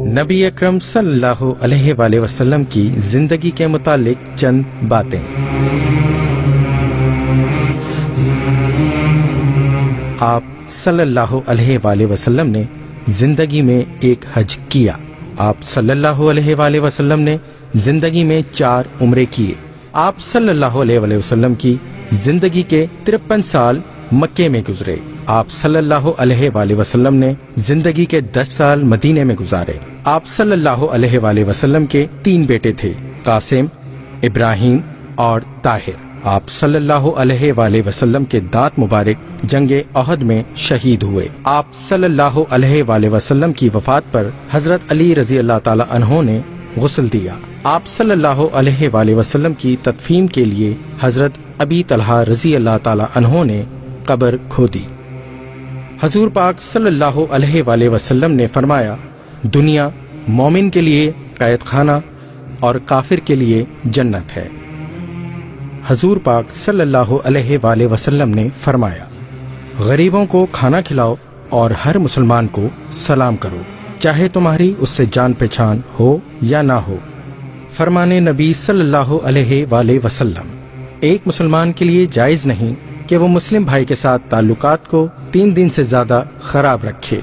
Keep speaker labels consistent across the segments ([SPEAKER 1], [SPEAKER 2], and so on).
[SPEAKER 1] نبی اکرم صلی اللہ علیہ وآلہ وسلم کی زندگی کے متعلق چند باتیں۔ آپ صلی اللہ علیہ وآلہ وسلم نے زندگی میں ایک حج کیا۔ آپ صلی اللہ علیہ وآلہ وسلم نے زندگی میں 4 عمرے کیے۔ آپ صلی اللہ علیہ وآلہ وسلم کی زندگی کے 53 سال مکے میں گزرے۔ آپ صلی اللہ علیہ وآلہ وسلم نے زندگی کے 10 سال مدینے میں گزارے۔ آپ صلی اللہ علیہ وآلہ وسلم کے 3 بیٹے تھے، قاسم، ابراہیم اور طاہر۔ آپ صلی اللہ علیہ وآلہ وسلم کے دانت مبارک جنگ احد میں شہید ہوئے۔ آپ صلی اللہ علیہ وآلہ وسلم کی وفات پر حضرت علی رضی اللہ تعالی عنہ نے غسل دیا۔ آپ صلی اللہ علیہ وآلہ وسلم کی تدفین کے لیے حضرت ابی طلحہ رضی اللہ تعالی عنہ نے قبر کھودی۔ حضور پاک صلی اللہ علیہ وآلہ وسلم نے فرمایا، دنیا مومن کے لیے قید خانہ اور کافر کے لیے جنت ہے۔ حضور پاک صلی اللہ علیہ وآلہ وسلم نے فرمایا، غریبوں کو کھانا کھلاؤ اور ہر مسلمان کو سلام کرو، چاہے تمہاری اس سے جان پہچان ہو یا نہ ہو۔ فرمانے نبی صلی اللہ علیہ وآلہ وسلم، ایک مسلمان کے لیے جائز نہیں کہ وہ مسلم بھائی کے ساتھ تعلقات کو 3 دن سے زیادہ خراب رکھے۔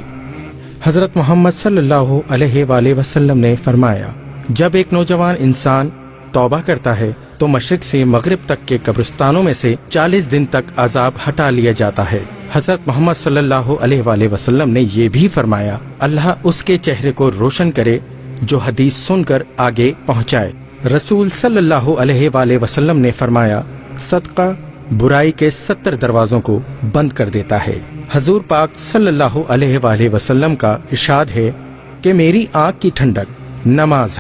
[SPEAKER 1] حضرت محمد صلی اللہ علیہ وآلہ وسلم نے فرمایا، جب ایک نوجوان انسان توبہ کرتا ہے تو مشرق سے مغرب تک کے قبرستانوں میں سے 40 دن تک عذاب ہٹا لیا جاتا ہے۔ حضرت محمد صلی اللہ علیہ وآلہ وسلم نے یہ بھی فرمایا، اللہ اس کے چہرے کو روشن کرے جو حدیث سن کر آگے پہنچائے۔ رسول صلی اللہ علیہ وآلہ وسلم نے فرمایا، صدقہ برائی کے 70 دروازوں کو بند کر دیتا ہے۔ حضور پاک صلی اللہ علیہ وآلہ وسلم کا ارشاد ہے کہ میری آنکھ کی ٹھنڈک نماز